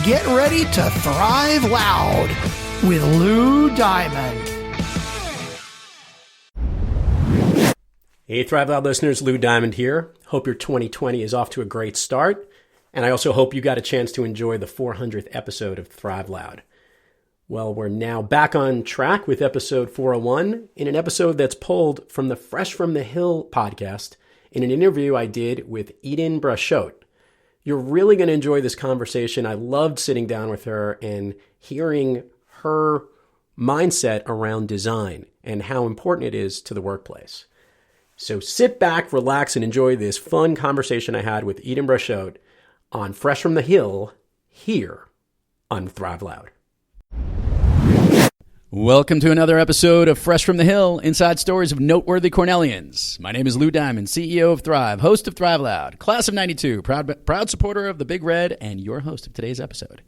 get ready to thrive loud with Lou Diamond. Hey, Thrive Loud listeners, Lou Diamond here. Hope your 2020 is off to a great start. And I also hope you got a chance to enjoy the 400th episode of Thrive Loud. Well, we're now back on track with episode 401 in an episode that's pulled from the Fresh from the Hill podcast in an interview I did with Eden Brachot. You're really going to enjoy this conversation. I loved sitting down with her and hearing her mindset around design and how important it is to the workplace. So sit back, relax, and enjoy this fun conversation I had with Eden Brachot on Fresh from the Hill here on Thrive Loud. Welcome to another episode of Fresh from the Hill, inside stories of noteworthy Cornellians. My name is Lou Diamond, CEO of Thrive, host of Thrive Loud, class of 92, proud supporter of the Big Red, and your host of today's episode.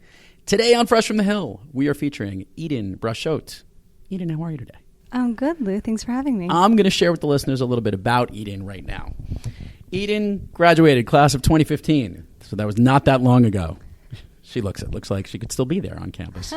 Today on Fresh from the Hill, we are featuring Eden Brachot. Eden, how are you today? I'm good, Lou. Thanks for having me. I'm going to share with the listeners a little bit about Eden right now. Eden graduated class of 2015, so that was not that long ago. It looks like she could still be there on campus.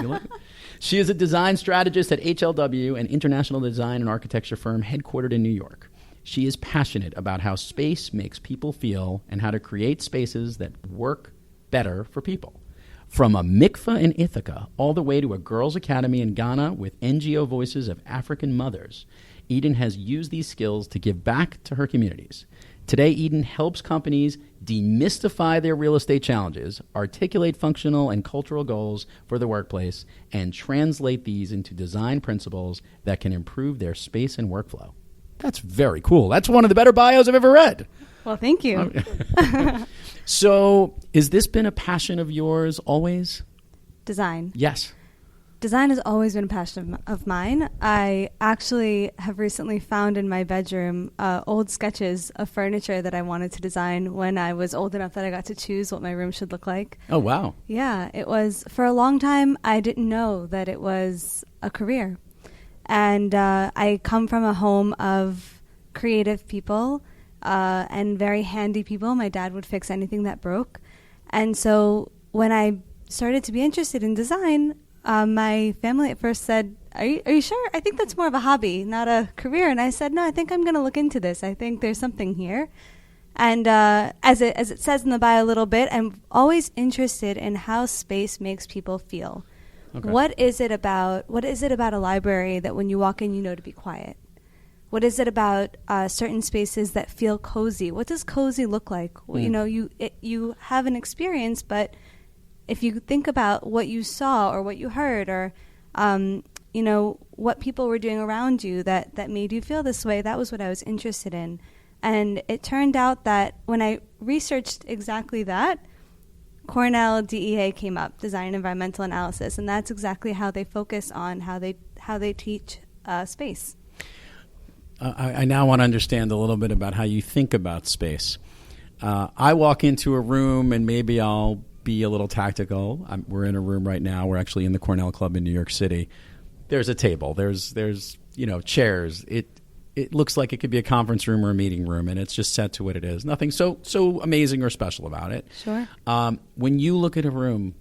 She is a design strategist at HLW, an international design and architecture firm headquartered in New York. She is passionate about how space makes people feel and how to create spaces that work better for people. From a mikveh in Ithaca all the way to a girls' academy in Ghana with NGO voices of African mothers, Eden has used these skills to give back to her communities. Today, Eden helps companies demystify their real estate challenges, articulate functional and cultural goals for the workplace, and translate these into design principles that can improve their space and workflow. That's very cool. That's one of the better bios I've ever read. Well, thank you. So, has this been a passion of yours always? Design. Yes. Design has always been a passion of mine. I actually have recently found in my bedroom old sketches of furniture that I wanted to design when I was old enough that I got to choose what my room should look like. Oh, wow. Yeah, it was, for a long time, I didn't know that it was a career. And I come from a home of creative people and very handy people. My dad would fix anything that broke. And so when I started to be interested in design, my family at first said, are you sure? I think that's more of a hobby, not a career. And I said, no, I think I'm going to look into this. I think there's something here. And as it says in the bio a little bit, I'm always interested in how space makes people feel. Okay. What is it about a library that when you walk in, you know to be quiet? What is it about certain spaces that feel cozy? What does cozy look like? Well, you have an experience, but if you think about what you saw or what you heard or, what people were doing around you that made you feel this way, that was what I was interested in. And it turned out that when I researched exactly that, Cornell DEA came up, Design and Environmental Analysis, and that's exactly how they focus on how they teach space. I now want to understand a little bit about how you think about space. I walk into a room and maybe I'll be a little tactical. We're in a room right now. We're actually in the Cornell Club in New York City. There's a table. There's chairs. It looks like it could be a conference room or a meeting room, and it's just set to what it is. Nothing so amazing or special about it. Sure. When you look at a room,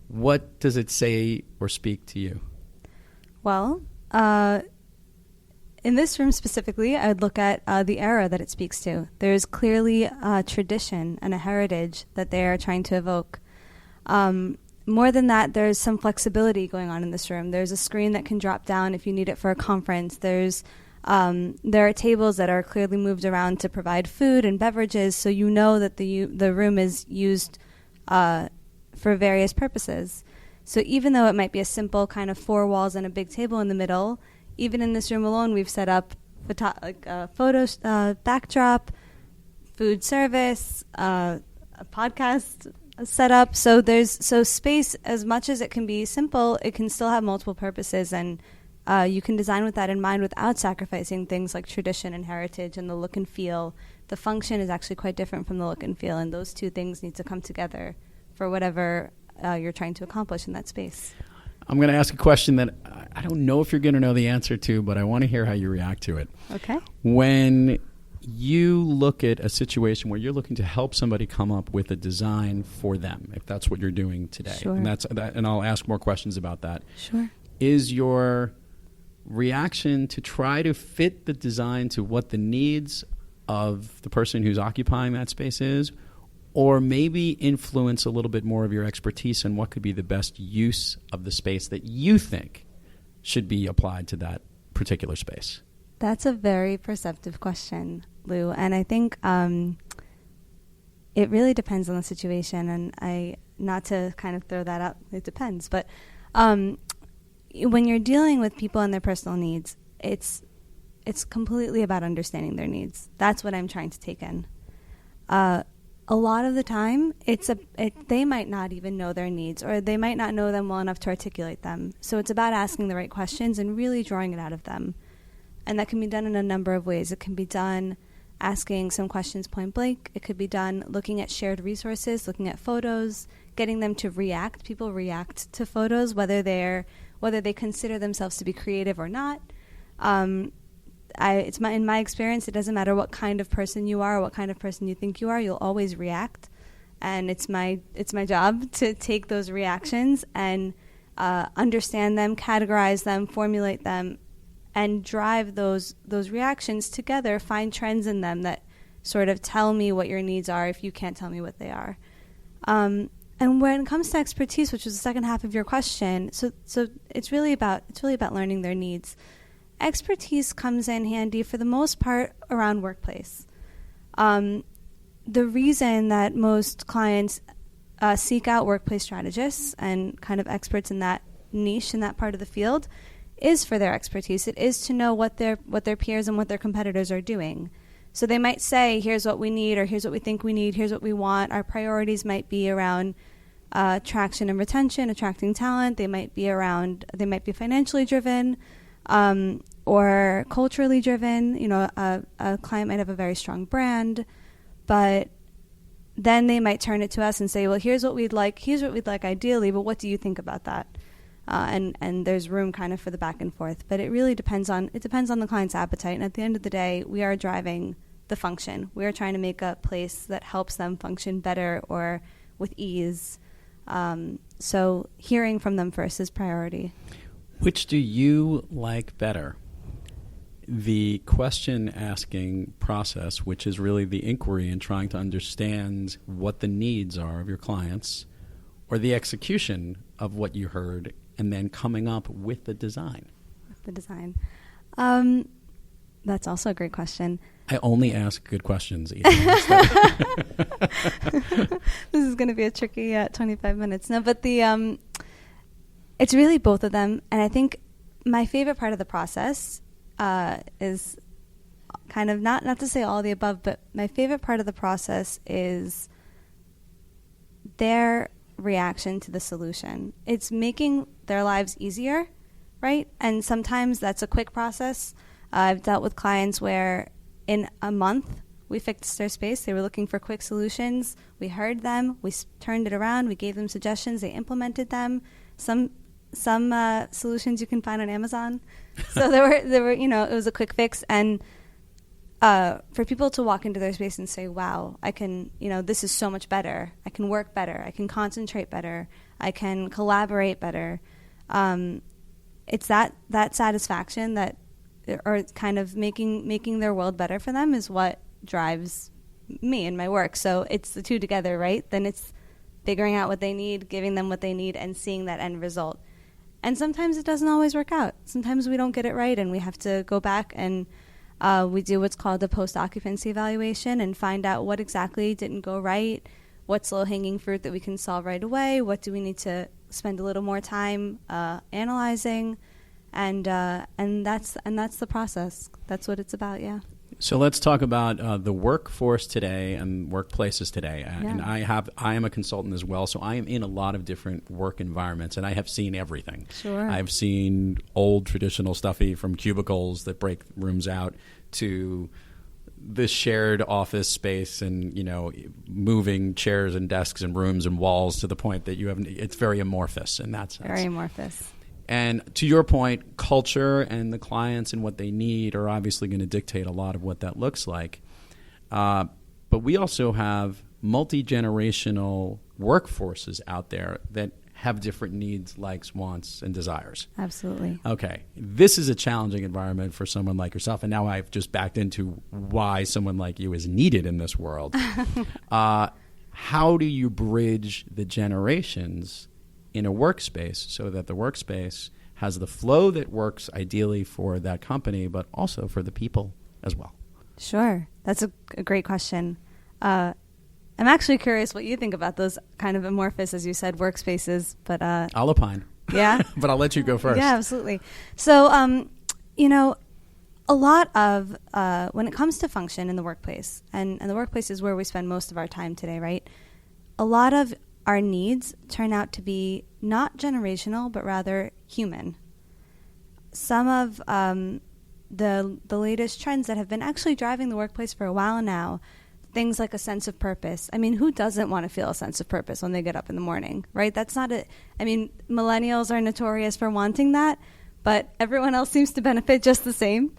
what does it say or speak to you? Well, in this room specifically, I would look at the era that it speaks to. There's clearly a tradition and a heritage that they are trying to evoke. More than that, there's some flexibility going on in this room. There's a screen that can drop down if you need it for a conference. There are tables that are clearly moved around to provide food and beverages, so you know that the room is used for various purposes. So even though it might be a simple kind of four walls and a big table in the middle, even in this room alone, we've set up a photo backdrop, food service, a podcast setup. So space, as much as it can be simple, it can still have multiple purposes, and you can design with that in mind without sacrificing things like tradition and heritage and the look and feel. The function is actually quite different from the look and feel, and those two things need to come together for whatever you're trying to accomplish in that space. I'm going to ask a question that I don't know if you're going to know the answer to, but I want to hear how you react to it. Okay. When you look at a situation where you're looking to help somebody come up with a design for them, if that's what you're doing today. Sure. And I'll ask more questions about that. Sure. Is your reaction to try to fit the design to what the needs of the person who's occupying that space is, or maybe influence a little bit more of your expertise in what could be the best use of the space that you think should be applied to that particular space? That's a very perceptive question, Lou. And I think it really depends on the situation. And not to kind of throw that out, it depends. But when you're dealing with people and their personal needs, it's completely about understanding their needs. That's what I'm trying to take in. A lot of the time, they might not even know their needs, or they might not know them well enough to articulate them. So it's about asking the right questions and really drawing it out of them. And that can be done in a number of ways. It can be done asking some questions point blank. It could be done looking at shared resources, looking at photos, getting them to react. People react to photos, whether they consider themselves to be creative or not. In my experience, it doesn't matter what kind of person you are or what kind of person you think you are, you'll always react. And it's my job to take those reactions and understand them, categorize them, formulate them, and drive those reactions together, find trends in them that sort of tell me what your needs are if you can't tell me what they are. And when it comes to expertise, which was the second half of your question, so it's really about learning their needs. Expertise comes in handy for the most part around workplace. The reason that most clients seek out workplace strategists and kind of experts in that niche, in that part of the field, is for their expertise. It is to know what their peers and what their competitors are doing. So they might say, here's what we need, or here's what we think we need, here's what we want. Our priorities might be around traction and retention, attracting talent. They might be financially driven, or culturally driven. You know, a client might have a very strong brand, but then they might turn it to us and say, well, here's what we'd like ideally, but what do you think about that? And there's room kind of for the back and forth, but it really depends on the client's appetite. And at the end of the day, we are driving the function. We are trying to make a place that helps them function better or with ease. So hearing from them first is priority. Which do you like better? The question asking process, which is really the inquiry and trying to understand what the needs are of your clients, or the execution of what you heard and then coming up with the design? That's also a great question. I only ask good questions, Eden. This is going to be a tricky 25 minutes. No, but it's really both of them. And I think my favorite part of the process is kind of not to say all the above, but my favorite part of the process is their reaction to the solution. It's making their lives easier, right? And sometimes that's a quick process. I've dealt with clients where in a month we fixed their space. They were looking for quick solutions. We heard them. We turned it around. We gave them suggestions. They implemented them. Some solutions you can find on Amazon. So there were it was a quick fix. And for people to walk into their space and say, wow, I can, this is so much better. I can work better. I can concentrate better. I can collaborate better. It's that satisfaction that, or kind of making their world better for them is what drives me in my work. So it's the two together, right? Then it's figuring out what they need, giving them what they need, and seeing that end result. And sometimes it doesn't always work out. Sometimes we don't get it right, and we have to go back and we do what's called a post-occupancy evaluation and find out what exactly didn't go right, what's low-hanging fruit that we can solve right away, what do we need to spend a little more time analyzing, and that's the process. That's what it's about, yeah. So let's talk about the workforce today and workplaces today. Yeah. And I am a consultant as well, so I am in a lot of different work environments, and I have seen everything. Sure. I've seen old traditional stuffy from cubicles that break rooms out to the shared office space and, moving chairs and desks and rooms and walls to the point that it's very amorphous in that sense. Very amorphous. And to your point, culture and the clients and what they need are obviously going to dictate a lot of what that looks like. But we also have multi-generational workforces out there that have different needs, likes, wants, and desires. Absolutely. Okay. This is a challenging environment for someone like yourself. And now I've just backed into why someone like you is needed in this world. How do you bridge the generations in a workspace so that the workspace has the flow that works ideally for that company, but also for the people as well? Sure. That's a great question. I'm actually curious what you think about those kind of amorphous, as you said, workspaces. But I'll opine. Yeah? But I'll let you go first. Yeah, absolutely. So, a lot of, when it comes to function in the workplace, and the workplace is where we spend most of our time today, right? A lot of our needs turn out to be not generational, but rather human. Some of the latest trends that have been actually driving the workplace for a while now, things like a sense of purpose. I mean, who doesn't want to feel a sense of purpose when they get up in the morning, right? Millennials are notorious for wanting that, but everyone else seems to benefit just the same.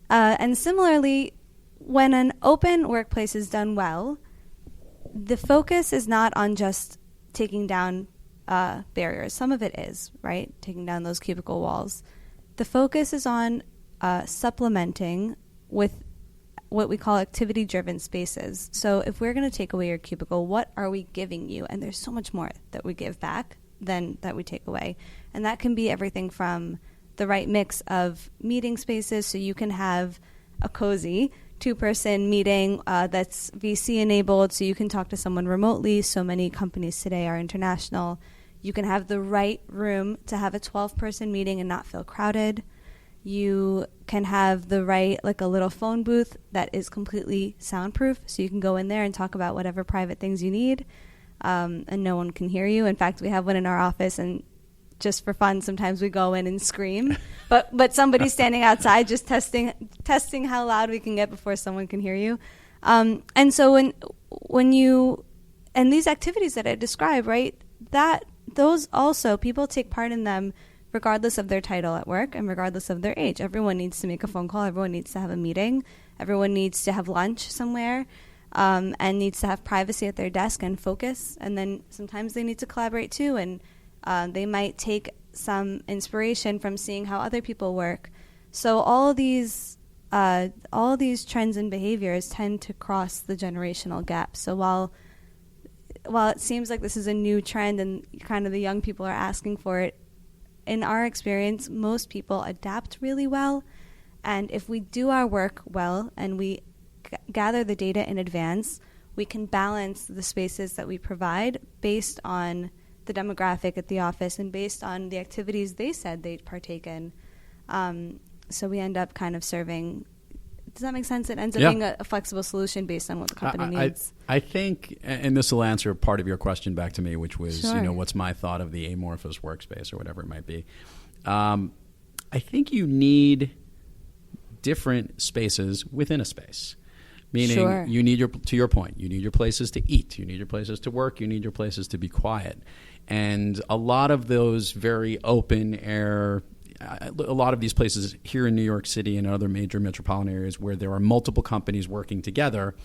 And similarly, when an open workplace is done well, the focus is not on just taking down barriers. Some of it is, right? Taking down those cubicle walls. The focus is on supplementing with what we call activity-driven spaces. So if we're going to take away your cubicle, what are we giving you? And there's so much more that we give back than that we take away. And that can be everything from the right mix of meeting spaces, so you can have a cozy 2-person meeting that's VC-enabled, so you can talk to someone remotely. So many companies today are international. You can have the right room to have a 12-person meeting and not feel crowded. You can have the right, like a little phone booth that is completely soundproof, so you can go in there and talk about whatever private things you need, and no one can hear you. In fact, we have one in our office, and just for fun, sometimes we go in and scream, but somebody's standing outside just testing how loud we can get before someone can hear you. And so when you, and these activities that I describe, right, that those also, people take part in them regardless of their title at work and regardless of their age. Everyone needs to make a phone call. Everyone needs to have a meeting. Everyone needs to have lunch somewhere, and needs to have privacy at their desk and focus. And then sometimes they need to collaborate too, and they might take some inspiration from seeing how other people work. So all of these trends and behaviors tend to cross the generational gap. So while it seems like this is a new trend and kind of the young people are asking for it, in our experience, most people adapt really well. And if we do our work well and we gather the data in advance, we can balance the spaces that we provide based on the demographic at the office and based on the activities they said they'd partake in. So we end up kind of serving. Does that make sense? It ends up being a flexible solution based on what the company needs. I think, and this will answer part of your question back to me, which was, Sure. What's my thought of the amorphous workspace or whatever it might be. I think you need different spaces within a space. Meaning, Sure. you need to your point, you need your places to eat, you need your places to work, you need your places to be quiet. And a lot of those very open air, a lot of these places here in New York City and other major metropolitan areas where there are multiple companies working together,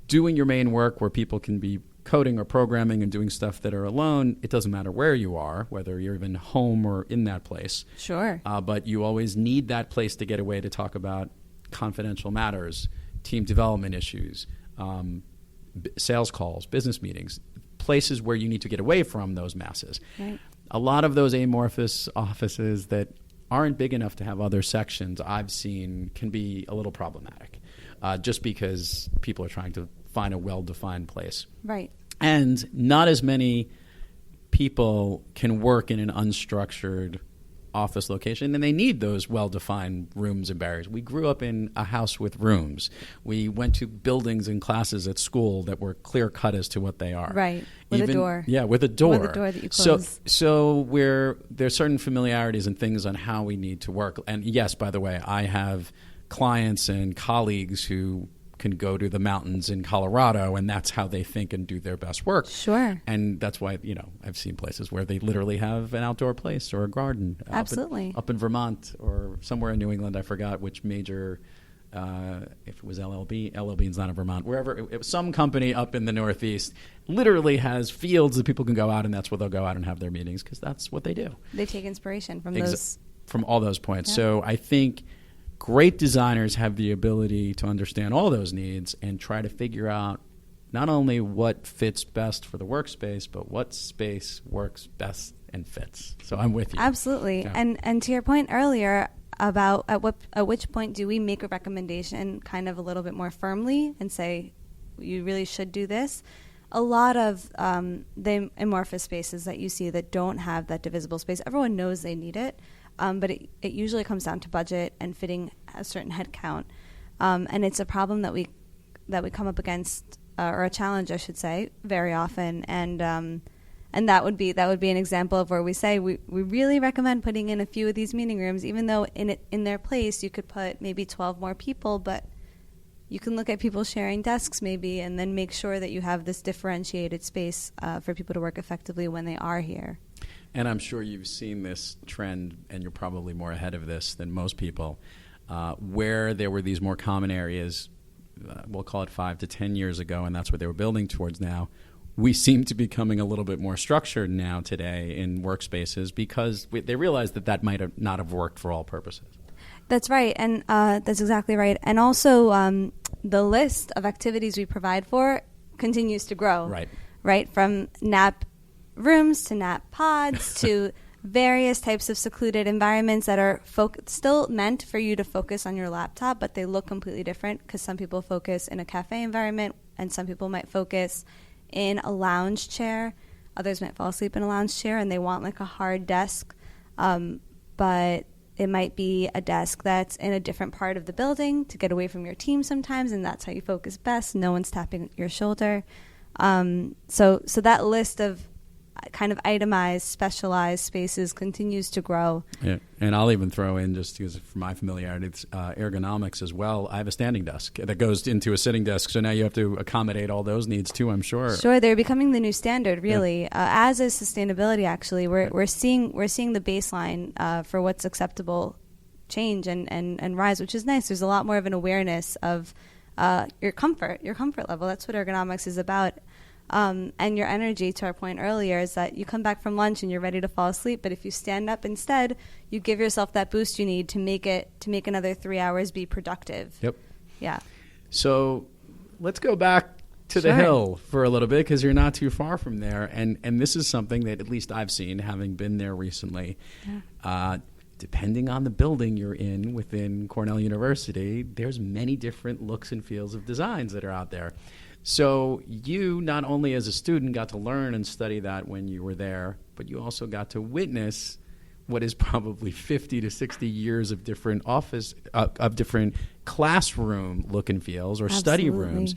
doing your main work where people can be coding or programming and doing stuff that are alone. It doesn't matter where you are, whether you're even home or in that place. Sure. But you always need that place to get away to talk about confidential matters, team development issues, sales calls, business meetings, places where you need to get away from those masses. Right. A lot of those amorphous offices that aren't big enough to have other sections I've seen can be a little problematic, just because people are trying to find a well-defined place. Right. And not as many people can work in an unstructured office location, and they need those well-defined rooms and barriers. We grew up in a house with rooms. We went to buildings and classes at school that were clear-cut as to what they are. Right, with a door. Yeah, with a door. With a door that you close. So there's certain familiarities and things on how we need to work. And yes, by the way, I have clients and colleagues who can go to the mountains in Colorado, and that's how they think and do their best work. Sure. And that's why, I've seen places where they literally have an outdoor place or a garden. Absolutely. Up in Vermont or somewhere in New England. I forgot which major if it was LLB is not in Vermont, wherever, it was some company up in the Northeast, literally has fields that people can go out, and that's where they'll go out and have their meetings because that's what they do. They take inspiration from those. From all those points. Yeah. So I think great designers have the ability to understand all those needs and try to figure out not only what fits best for the workspace, but what space works best and fits. So I'm with you. Absolutely. Yeah. And to your point earlier about at which point do we make a recommendation kind of a little bit more firmly and say you really should do this? A lot of the amorphous spaces that you see that don't have that divisible space, everyone knows they need it, but it usually comes down to budget and fitting a certain head count. And it's a problem that we come up against, or a challenge, I should say, very often. And that would be an example of where we say we really recommend putting in a few of these meeting rooms, even though in their place you could put maybe 12 more people, but you can look at people sharing desks maybe and then make sure that you have this differentiated space for people to work effectively when they are here. And I'm sure you've seen this trend, and you're probably more ahead of this than most people, where there were these more common areas, we'll call it 5 to 10 years ago, and that's what they were building towards now. We seem to be becoming a little bit more structured now today in workspaces because they realized that might not have worked for all purposes. That's right, and that's exactly right. And also, the list of activities we provide for continues to grow. Right, from nap rooms to nap pods to various types of secluded environments that are still meant for you to focus on your laptop, but they look completely different because some people focus in a cafe environment and some people might focus in a lounge chair. Others might fall asleep in a lounge chair and they want like a hard desk, but it might be a desk that's in a different part of the building to get away from your team sometimes, and that's how you focus best. No one's tapping your shoulder. So that list of kind of itemized, specialized spaces continues to grow. Yeah. And I'll even throw in, just because for my familiarity, ergonomics as well. I have a standing desk that goes into a sitting desk, so now you have to accommodate all those needs too, I'm sure. Sure, they're becoming the new standard, really. Yeah. As is sustainability, actually. We're seeing the baseline for what's acceptable change and rise, which is nice. There's a lot more of an awareness of your comfort level. That's what ergonomics is about. And your energy, to our point earlier, is that you come back from lunch and you're ready to fall asleep, but if you stand up instead, you give yourself that boost you need to make another 3 hours be productive. Yep. Yeah. So let's go back to the hill for a little bit, because you're not too far from there, and this is something that at least I've seen, having been there recently. Yeah. Depending on the building you're in within Cornell University, there's many different looks and feels of designs that are out there. So you, not only as a student, got to learn and study that when you were there, but you also got to witness what is probably 50 to 60 years of different different classroom look and feels, or Absolutely. Study rooms.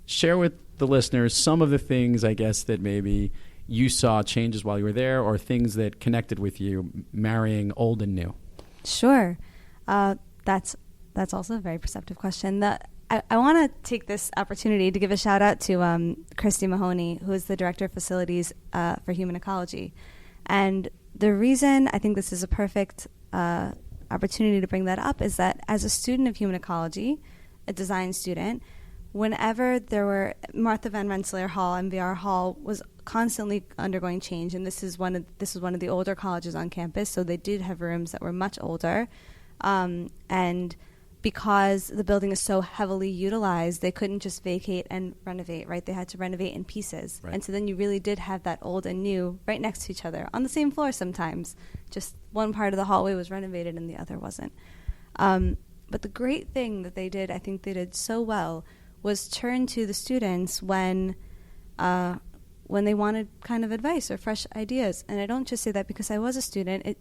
Share with the listeners some of the things, I guess, that maybe you saw changes while you were there, or things that connected with you, marrying old and new. Sure. That's also a very perceptive question. I want to take this opportunity to give a shout out to Christy Mahoney, who is the Director of Facilities for Human Ecology. And the reason I think this is a perfect opportunity to bring that up is that as a student of human ecology, a design student, whenever there were Martha Van Rensselaer Hall, MVR Hall, was constantly undergoing change, and this is one of the older colleges on campus, so they did have rooms that were much older, and because the building is so heavily utilized, they couldn't just vacate and renovate, right? They had to renovate in pieces. Right. And so then you really did have that old and new right next to each other on the same floor sometimes. Just one part of the hallway was renovated and the other wasn't. But the great thing that they did, I think they did so well, was turn to the students when they wanted kind of advice or fresh ideas. And I don't just say that because I was a student.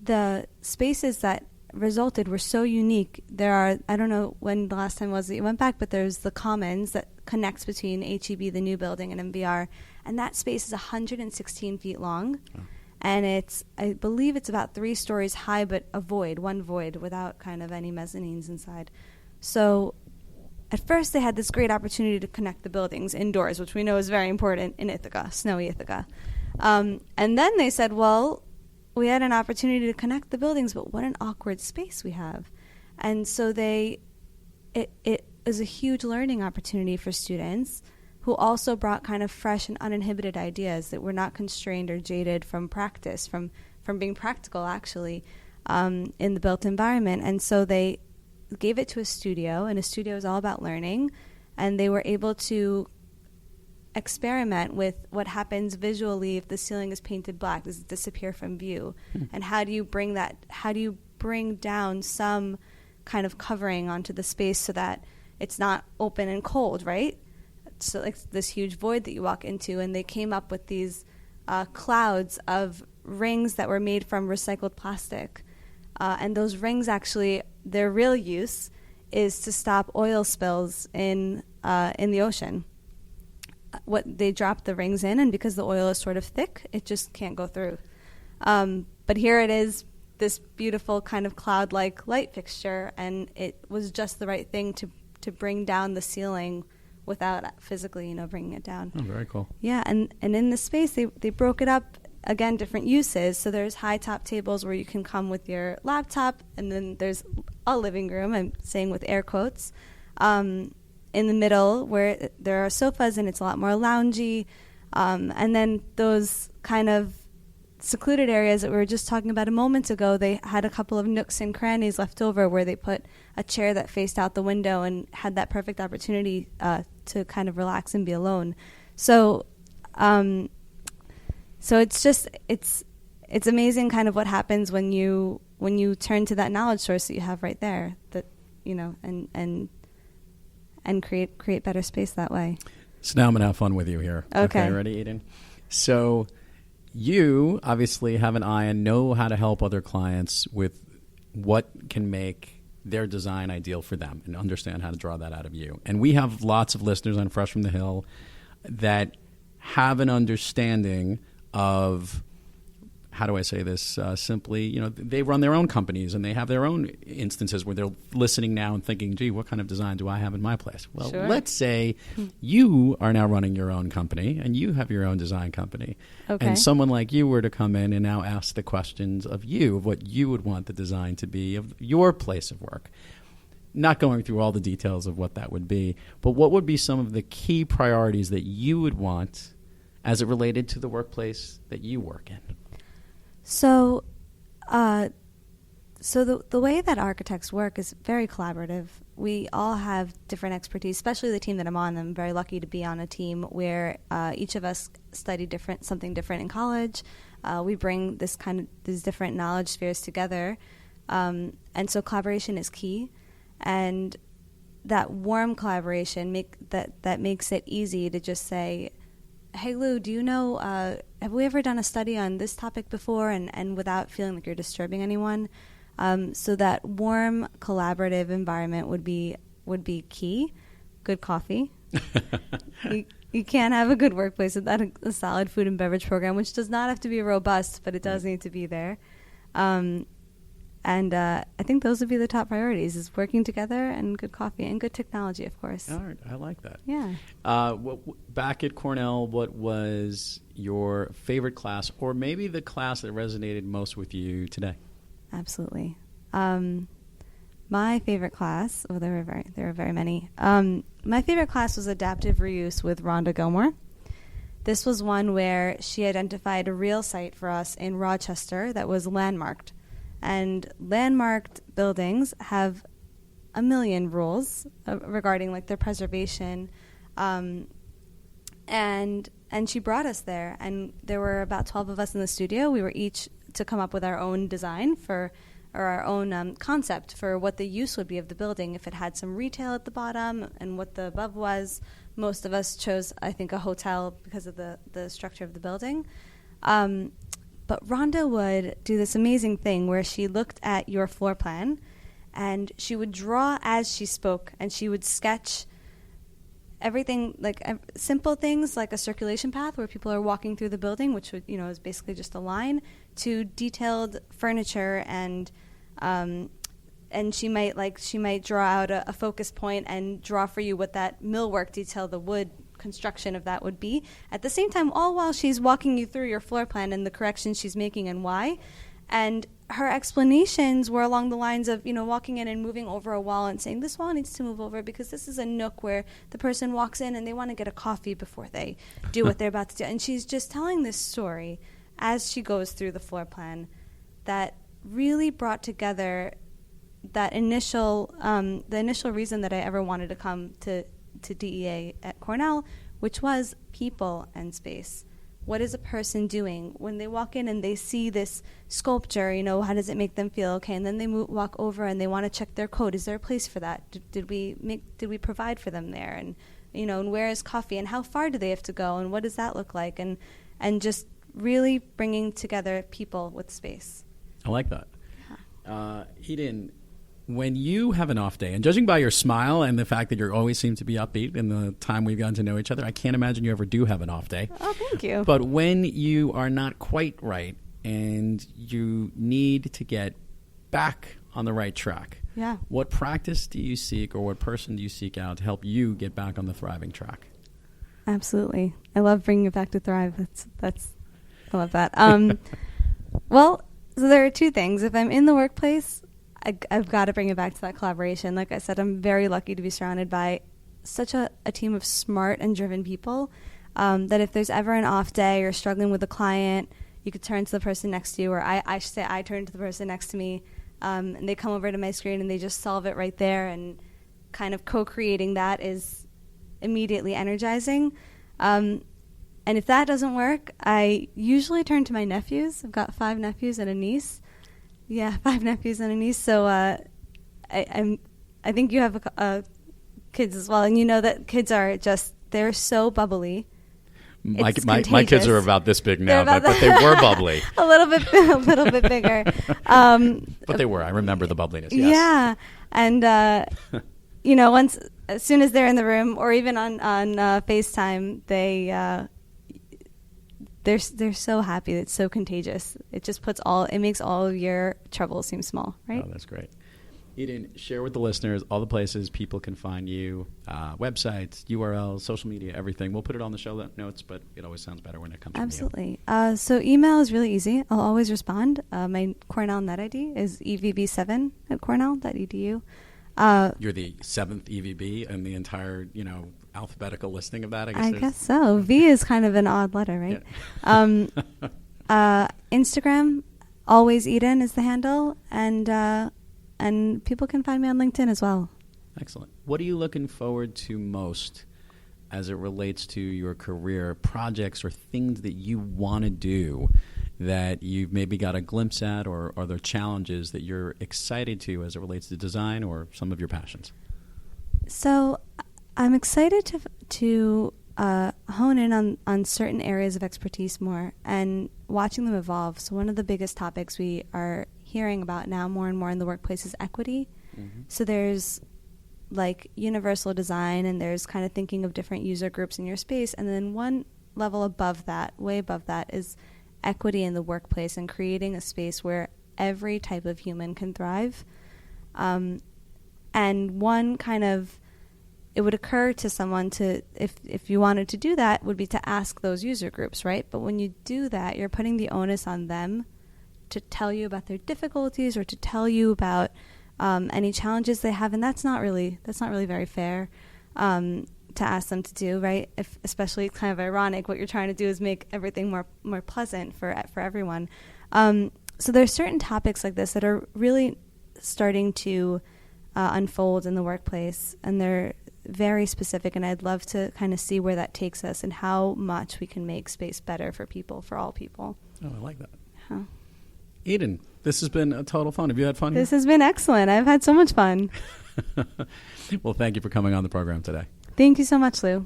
The spaces that resulted were so unique. There are, I don't know when the last time was that you went back, but there's the Commons that connects between HEB, the new building, and MVR, and that space is 116 feet long, and I believe it's about 3 stories high, but one void without kind of any mezzanines inside. So at first they had this great opportunity to connect the buildings indoors, which we know is very important in Ithaca, snowy Ithaca. And then they said, well, we had an opportunity to connect the buildings, but what an awkward space we have. And so it is a huge learning opportunity for students who also brought kind of fresh and uninhibited ideas that were not constrained or jaded from practice, from being practical, actually, in the built environment. And so they gave it to a studio, and a studio is all about learning, and they were able to experiment with what happens visually if the ceiling is painted black. Does it disappear from view? And how do you bring down some kind of covering onto the space so that it's not open and cold, right? So like this huge void that you walk into. And they came up with these clouds of rings that were made from recycled plastic. And those rings, actually, their real use is to stop oil spills in the ocean. What they drop the rings in, and because the oil is sort of thick, it just can't go through. But here it is, this beautiful kind of cloud-like light fixture, and it was just the right thing to bring down the ceiling without physically, bringing it down. Oh, very cool. Yeah, and in the space, they broke it up, again, different uses. So there's high-top tables where you can come with your laptop, and then there's a living room, I'm saying with air quotes, in the middle where there are sofas and it's a lot more loungy. And then those kind of secluded areas that we were just talking about a moment ago, they had a couple of nooks and crannies left over where they put a chair that faced out the window and had that perfect opportunity to kind of relax and be alone. So it's amazing kind of what happens when you turn to that knowledge source that you have right there, that and create better space that way. So now I'm going to have fun with you here. Okay. Ready, Eden? So you obviously have an eye and know how to help other clients with what can make their design ideal for them and understand how to draw that out of you. And we have lots of listeners on Fresh from the Hill that have an understanding of, how do I say this simply, they run their own companies and they have their own instances where they're listening now and thinking, gee, what kind of design do I have in my place? Well, sure. Let's say you are now running your own company and you have your own design company. Okay. And someone like you were to come in and now ask the questions of what you would want the design to be of your place of work. Not going through all the details of what that would be, but what would be some of the key priorities that you would want as it related to the workplace that you work in? So the way that architects work is very collaborative. We all have different expertise, especially the team that I'm on. I'm very lucky to be on a team where each of us studied something different in college. We bring these different knowledge spheres together, and so collaboration is key. And that warm collaboration that makes it easy to just say, hey, Lou, do you know, have we ever done a study on this topic before? And without feeling like you're disturbing anyone. So that warm, collaborative environment would be key. Good coffee. You can't have a good workplace without a solid food and beverage program, which does not have to be robust, but it does need to be there. And I think those would be the top priorities, is working together and good coffee and good technology, of course. All right. I like that. Yeah. Back at Cornell, what was your favorite class, or maybe the class that resonated most with you today? Absolutely. My favorite class, there were very many. My favorite class was Adaptive Reuse with Rhonda Gilmore. This was one where she identified a real site for us in Rochester that was landmarked. And landmarked buildings have a million rules regarding like their preservation. And she brought us there, and there were about 12 of us in the studio. We were each to come up with our own design or our own concept for what the use would be of the building. If it had some retail at the bottom and what the above was. Most of us chose, I think, a hotel because of the structure of the building. But Rhonda would do this amazing thing where she looked at your floor plan and she would draw as she spoke, and she would sketch everything, like simple things like a circulation path where people are walking through the building, which would, is basically just a line, to detailed furniture, and she might draw out a focus point and draw for you what that millwork detail, the wood construction of that would be. At the same time, all while she's walking you through your floor plan and the corrections she's making and why. And her explanations were along the lines of, walking in and moving over a wall and saying, this wall needs to move over because this is a nook where the person walks in and they want to get a coffee before they do what they're about to do. And she's just telling this story as she goes through the floor plan that really brought together that the initial reason that I ever wanted to come to DEA at Cornell, which was people and space. What is a person doing when they walk in and they see this sculpture? How does it make them feel? Okay, and then they walk over and they want to check their code. Is there a place for that? Did we provide for them there? And and where is coffee? And how far do they have to go? And what does that look like? And just really bringing together people with space. I like that. Eden, when you have an off day, and judging by your smile and the fact that you always seem to be upbeat in the time we've gotten to know each other, I can't imagine you ever do have an off day. Oh, thank you. But when you are not quite right and you need to get back on the right track, what practice do you seek or what person do you seek out to help you get back on the thriving track? Absolutely. I love bringing it back to thrive. I love that. Well, so there are two things. If I'm in the workplace, I've got to bring it back to that collaboration. Like I said, I'm very lucky to be surrounded by such a team of smart and driven people that if there's ever an off day or struggling with a client, you could turn to the person next to you, or I should say I turn to the person next to me, and they come over to my screen and they just solve it right there, and kind of co-creating that is immediately energizing. And if that doesn't work, I usually turn to my nephews. I've got 5 nephews and a niece. Yeah, 5 nephews and a niece. So I think you have kids as well, and you know that kids are they're so bubbly. My kids are about this big now, but they were bubbly. a little bit bigger. But they were. I remember the bubbliness. Yes. Yeah, and as soon as they're in the room, or even on FaceTime, they're so happy. It's so contagious. It just makes all of your troubles seem small, right? Oh, that's great. Eden, share with the listeners all the places people can find you, websites, URLs, social media, everything. We'll put it on the show notes, but it always sounds better when it comes from you. Absolutely. So email is really easy. I'll always respond. My Cornell net ID is evb7@cornell.edu. You're the 7th EVB in the entire, alphabetical listing of that, I guess so. V is kind of an odd letter, right? Yeah. Instagram, always Eden is the handle, and people can find me on LinkedIn as well. Excellent. What are you looking forward to most as it relates to your career, projects or things that you want to do that you've maybe got a glimpse at, or are there challenges that you're excited to as it relates to design or some of your passions? So I'm excited to hone in on certain areas of expertise more and watching them evolve. So one of the biggest topics we are hearing about now more and more in the workplace is equity. Mm-hmm. So there's like universal design, and there's kind of thinking of different user groups in your space. And then one level above that, way above that, is equity in the workplace and creating a space where every type of human can thrive. And one kind of, it would occur to someone to, if you wanted to do that, would be to ask those user groups, right? But when you do that, you're putting the onus on them to tell you about their difficulties or to tell you about any challenges they have, and that's not really very fair to ask them to do, right? Especially, it's kind of ironic. What you're trying to do is make everything more pleasant for everyone. So there's certain topics like this that are really starting to unfold in the workplace, and they're very specific, and I'd love to kind of see where that takes us and how much we can make space better for people, for all people. Oh, I like that. Huh. Eden, this has been a total fun. Have you had fun? This has been excellent. I've had so much fun. Well, thank you for coming on the program today. Thank you so much, Lou.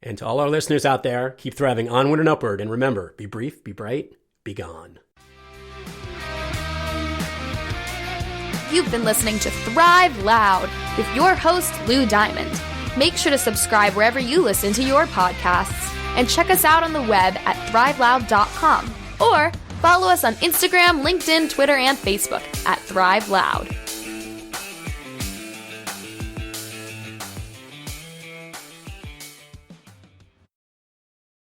And to all our listeners out there, keep thriving onward and upward. And remember, be brief, be bright, be gone. You've been listening to Thrive Loud with your host, Lou Diamond. Make sure to subscribe wherever you listen to your podcasts, and check us out on the web at thriveloud.com, or follow us on Instagram, LinkedIn, Twitter, and Facebook at Thrive Loud.